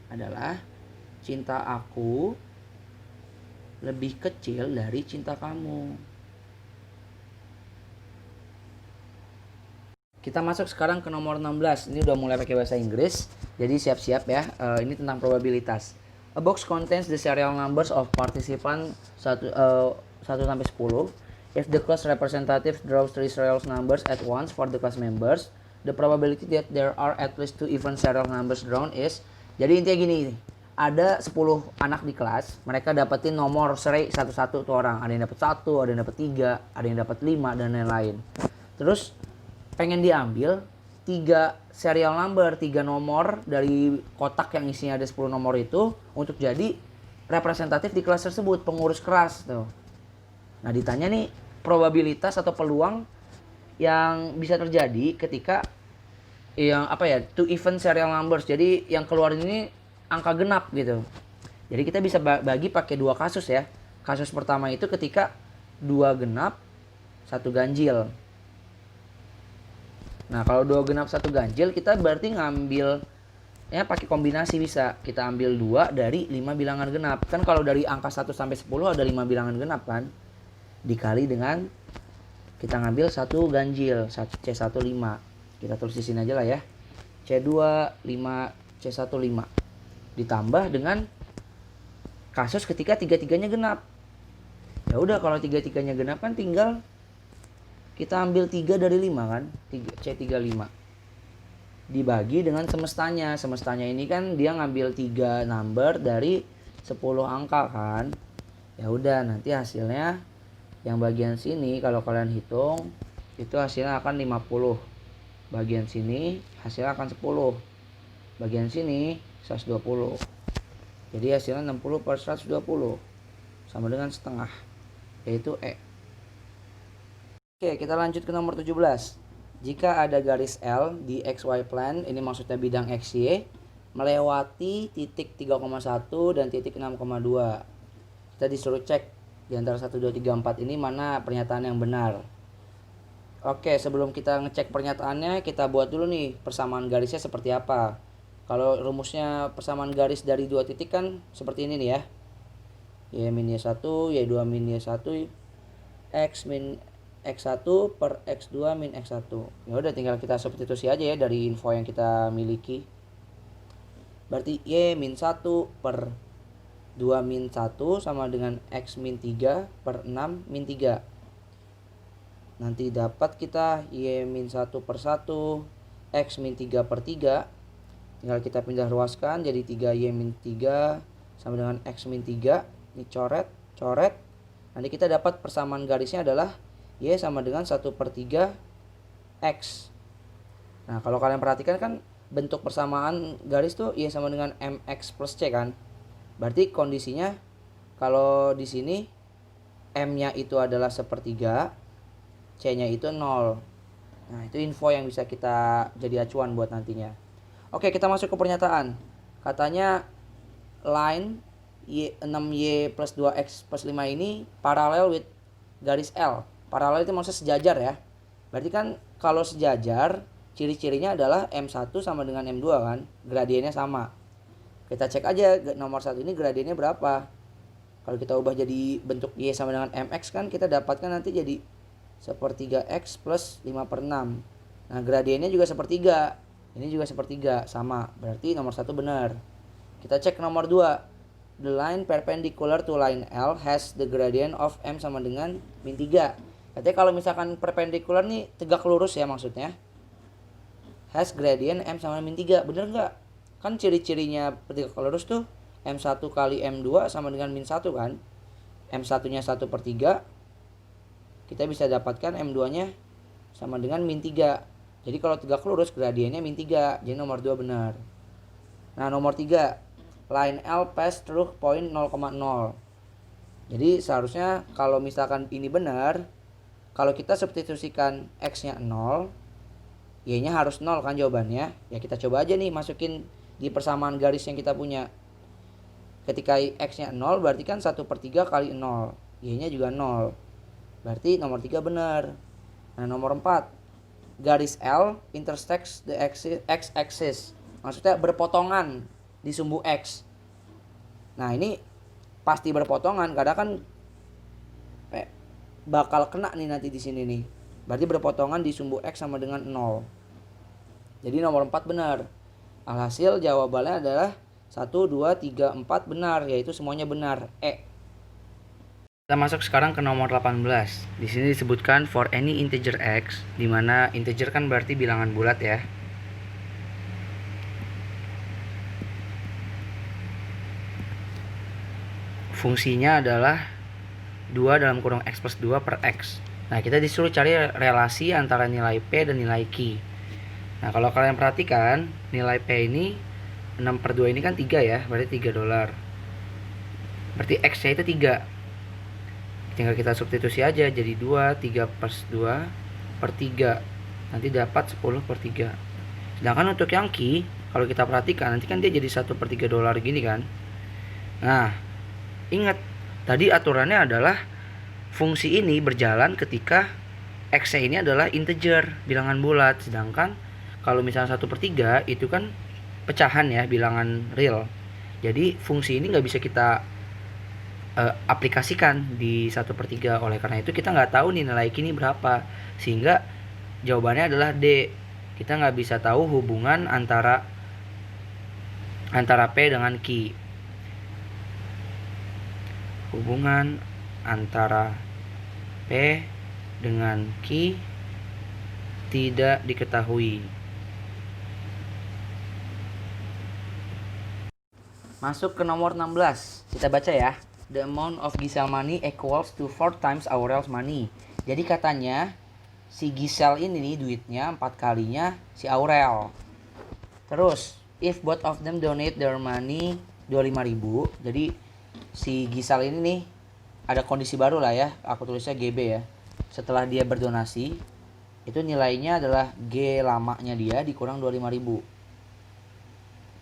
adalah cinta aku lebih kecil dari cinta kamu. Kita masuk sekarang ke nomor 16. Ini udah mulai pakai bahasa Inggris. Jadi siap-siap ya. Ini tentang probabilitas. A box contains the serial numbers of participant 1 sampai 10. If the class representative draws 3 serial numbers at once for the class members, the probability that there are at least 2 even serial numbers drawn is. Jadi intinya gini. Ada 10 anak di kelas, mereka dapetin nomor seri satu-satu tuh orang. Ada yang dapat 1, ada yang dapat 3, ada yang dapat 5 dan lain-lain. Terus pengen diambil 3 serial number, 3 nomor dari kotak yang isinya ada 10 nomor itu untuk jadi representatif di kelas tersebut, pengurus kelas tuh. Nah, ditanya nih probabilitas atau peluang yang bisa terjadi ketika yang two even serial numbers. Jadi yang keluar ini angka genap gitu. Jadi kita bisa bagi pakai 2 kasus ya. Kasus pertama itu ketika 2 genap, 1 ganjil. Nah, kalau 2 genap 1 ganjil, kita berarti ngambil ya pakai kombinasi bisa. Kita ambil 2 dari 5 bilangan genap. Kan kalau dari angka 1 sampai 10 ada 5 bilangan genap kan. Dikali dengan kita ngambil 1 ganjil, C1 5. Kita tulis di sini aja lah ya. C2 5, C1 5. Ditambah dengan kasus ketika 3-3-nya genap. Ya udah, kalau 3-3-nya genap kan tinggal kita ambil 3 dari 5 kan, C35. Dibagi dengan semestanya. Semestanya ini kan dia ngambil 3 number dari 10 angka kan. Ya udah, nanti hasilnya yang bagian sini kalau kalian hitung itu hasilnya akan 50. Bagian sini hasilnya akan 10. Bagian sini 120. Jadi hasilnya 60 per 120 sama dengan setengah, yaitu E. Oke, kita lanjut ke nomor 17. Jika ada garis L di XY plane, ini maksudnya bidang XY, melewati titik 3,1 dan titik 6,2. Kita disuruh cek di antara 1, 2, 3, 4 ini mana pernyataan yang benar. Oke, sebelum kita ngecek pernyataannya, kita buat dulu nih persamaan garisnya seperti apa. Kalau rumusnya persamaan garis dari 2 titik kan seperti ini nih ya. Y min Y1, Y2 min Y1, X min X1 per X2 min X1. Ya udah, tinggal kita substitusi aja ya dari info yang kita miliki. Berarti Y min 1 per 2 min 1 sama dengan X min 3 per 6 min 3. Nanti dapat kita Y min 1 per 1, X min 3 per 3. Tinggal kita pindah ruaskan jadi 3Y min 3 sama dengan X min 3. Ini coret. Nanti kita dapat persamaan garisnya adalah Y sama dengan 1 per 3 X. Nah, kalau kalian perhatikan kan bentuk persamaan garis tuh Y sama dengan MX plus C kan. Berarti kondisinya kalau di sini M-nya itu adalah 1/3, C-nya itu 0. Nah, itu info yang bisa kita jadi acuan buat nantinya. Oke, kita masuk ke pernyataan. Katanya line 6Y plus 2X plus 5 ini paralel with garis L. Paralel itu maksudnya sejajar ya. Berarti kan kalau sejajar, ciri-cirinya adalah M1 sama dengan M2 kan. Gradiennya sama. Kita cek aja nomor 1 ini gradiennya berapa. Kalau kita ubah jadi bentuk Y sama dengan MX kan kita dapatkan nanti jadi sepertiga X plus 5/6. Nah gradiennya juga sepertiga. Ini juga sepertiga, sama. Berarti nomor 1 benar. Kita cek nomor 2. The line perpendicular to line L has the gradient of M sama dengan min 3. Katanya kalau misalkan perpendicular nih tegak lurus ya maksudnya. Has gradient M sama min 3. Bener nggak? Kan ciri-cirinya tegak lurus tuh M1 kali M2 sama dengan min 1 kan. M1 nya 1/3. Kita bisa dapatkan M2 nya sama dengan min 3. Jadi kalau tegak lurus gradiennya min 3. Jadi nomor 2 benar. Nah nomor 3. Line L pass through point 0,0. Jadi seharusnya kalau misalkan ini benar, kalau kita substitusikan X nya 0, Y nya harus 0 kan jawabannya. Ya kita coba aja nih masukin di persamaan garis yang kita punya. Ketika X nya 0 berarti kan 1/3 kali 0. Y nya juga 0. Berarti nomor 3 benar. Nah nomor 4. Garis L intersects the x-axis. Maksudnya berpotongan di sumbu X. Nah ini pasti berpotongan karena kan bakal kena nih nanti di sini nih. Berarti berpotongan di sumbu X sama dengan 0. Jadi nomor 4 benar. Alhasil jawabannya adalah 1, 2, 3, 4 benar, yaitu semuanya benar. Kita masuk sekarang ke nomor 18. Di sini disebutkan for any integer x, di mana integer kan berarti bilangan bulat ya. Fungsinya adalah 2 dalam kurung x plus 2 per x. Nah, kita disuruh cari relasi antara nilai P dan nilai Q. Nah, kalau kalian perhatikan, nilai P ini 6/2 ini kan 3 ya, berarti $3. Berarti X-nya itu 3. Tinggal kita substitusi aja jadi 2, 3 plus 2 per 3. Nanti dapat 10/3. Sedangkan untuk yang Q, kalau kita perhatikan nanti kan dia jadi $1/3 gini kan. Nah, ingat tadi aturannya adalah fungsi ini berjalan ketika X-nya ini adalah integer, bilangan bulat. Sedangkan kalau misalnya 1/3 itu kan pecahan ya, bilangan real. Jadi fungsi ini nggak bisa kita aplikasikan di 1/3. Oleh karena itu kita nggak tahu nih nilai kini berapa, sehingga jawabannya adalah D. Kita nggak bisa tahu hubungan antara P dengan Q. Hubungan antara P dengan Q tidak diketahui. Masuk ke nomor 16. Kita baca ya. The amount of Giselle money equals to 4 times Aurel's money. Jadi katanya si Giselle ini nih duitnya 4 kalinya si Aurel. Terus if both of them donate their money 25.000. Jadi si Giselle ini nih ada kondisi baru lah ya. Aku tulisnya GB ya. Setelah dia berdonasi itu nilainya adalah G lamanya dia dikurang 25.000.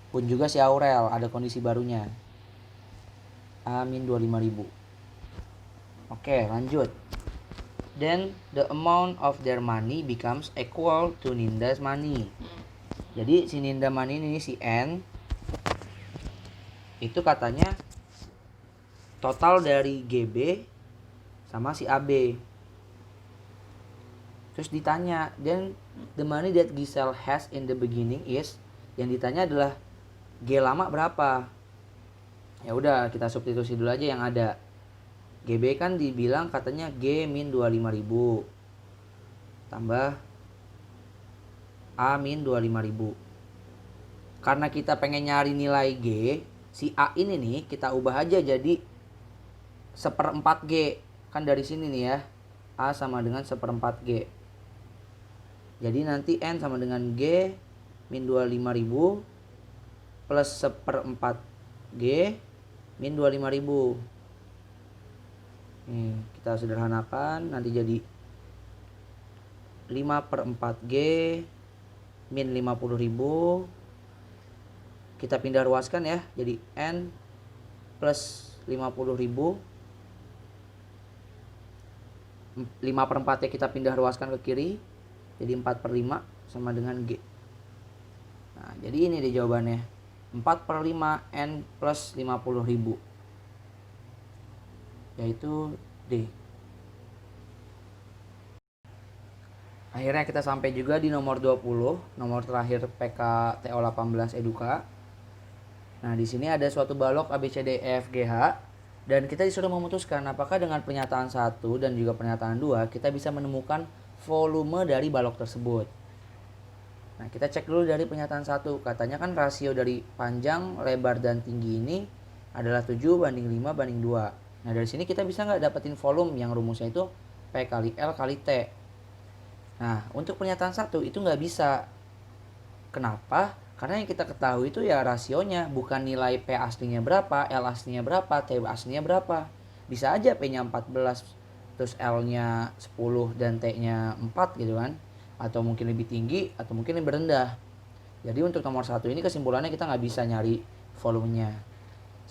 Pun juga si Aurel ada kondisi barunya. Amin 25.000. Oke, lanjut. Then the amount of their money becomes equal to Ninda's money. Jadi si Ninda money ini si N itu katanya total dari GB sama si AB. Terus ditanya, then the money that Giselle has in the beginning is, yang ditanya adalah G lama berapa? Ya udah kita substitusi dulu aja yang ada. GB kan dibilang katanya G min 25.000 tambah A min 25.000. Karena kita pengen nyari nilai G, si A ini nih kita ubah aja jadi 1/4 G. Kan dari sini nih ya, A sama dengan 1/4 G. Jadi nanti N sama dengan G min 25.000 plus 1/4 G min 25.000. Nih, kita sederhanakan nanti jadi 5/4 G min 50.000. Kita pindah ruaskan ya, jadi N plus 50.000. 5/4 nya kita pindah ruaskan ke kiri, jadi 4/5 sama dengan G. Nah, jadi ini deh jawabannya. 4/5 N plus 50.000, yaitu D. Akhirnya kita sampai juga di nomor 20, nomor terakhir PKTO 18 Eduka. Nah, di sini ada suatu balok ABCDEFGH dan kita disuruh memutuskan apakah dengan pernyataan 1 dan juga pernyataan 2 kita bisa menemukan volume dari balok tersebut. Nah, kita cek dulu dari pernyataan 1. Katanya kan rasio dari panjang, lebar, dan tinggi ini adalah 7:5:2. Nah, dari sini kita bisa nggak dapetin volume yang rumusnya itu P kali L kali T. Nah, untuk pernyataan 1 itu nggak bisa. Kenapa? Karena yang kita ketahui itu ya rasionya, bukan nilai P aslinya berapa, L aslinya berapa, T aslinya berapa. Bisa aja P-nya 14, terus L-nya 10 dan T-nya 4 gitu kan. Atau mungkin lebih tinggi, atau mungkin lebih rendah. Jadi untuk nomor 1 ini kesimpulannya kita nggak bisa nyari volumenya.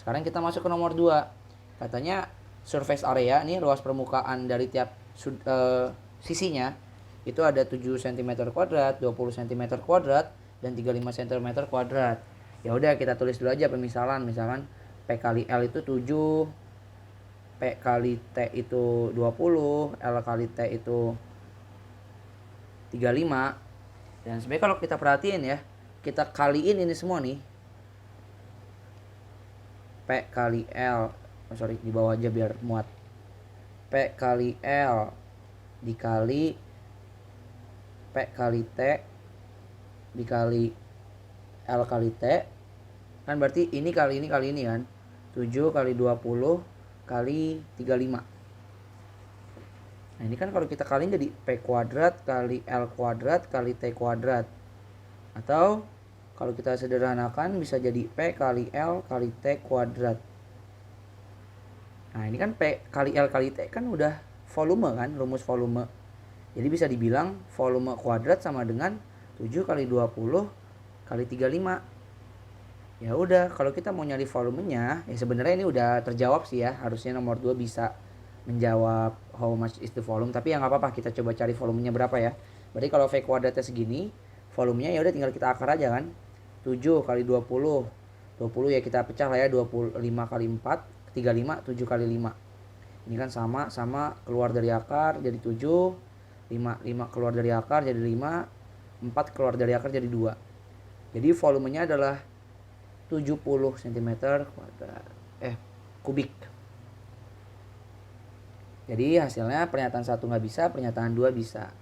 Sekarang kita masuk ke nomor 2. Katanya surface area, nih luas permukaan dari tiap sisinya, itu ada 7 cm kuadrat, 20 cm kuadrat, dan 35 cm kuadrat. Ya udah kita tulis dulu aja pemisalan. Misalkan P kali L itu 7, P kali T itu 20, L kali T itu 35. Dan sebenarnya kalau kita perhatiin ya, kita kaliin ini semua nih. P kali L, di bawah aja biar muat. P kali L dikali P kali T dikali L kali T, kan berarti ini kali ini kali ini kan, 7 kali 20 kali 35. Nah, ini kan kalau kita kaliin jadi P kuadrat kali L kuadrat kali T kuadrat. Atau kalau kita sederhanakan bisa jadi P kali L kali T kuadrat. Nah, ini kan P kali L kali T kan udah volume kan, rumus volume. Jadi bisa dibilang volume kuadrat sama dengan 7 kali 20 kali 35. Ya udah, kalau kita mau nyari volumenya, ya sebenarnya ini udah terjawab sih ya. Harusnya nomor 2 bisa menjawab how much is the volume, tapi ya nggak apa-apa, kita coba cari volumenya berapa ya. Berarti kalau V kuadratnya segini, volumenya ya udah tinggal kita akar aja kan. 7 kali 20. 20 ya kita pecah lah ya, 25 kali 4, 35, 7 kali 5. Ini kan sama keluar dari akar jadi 7. 5 keluar dari akar jadi 5, 4 keluar dari akar jadi 2. Jadi volumenya adalah 70 cm kuadrat kubik. Jadi hasilnya pernyataan 1 nggak bisa, pernyataan 2 bisa.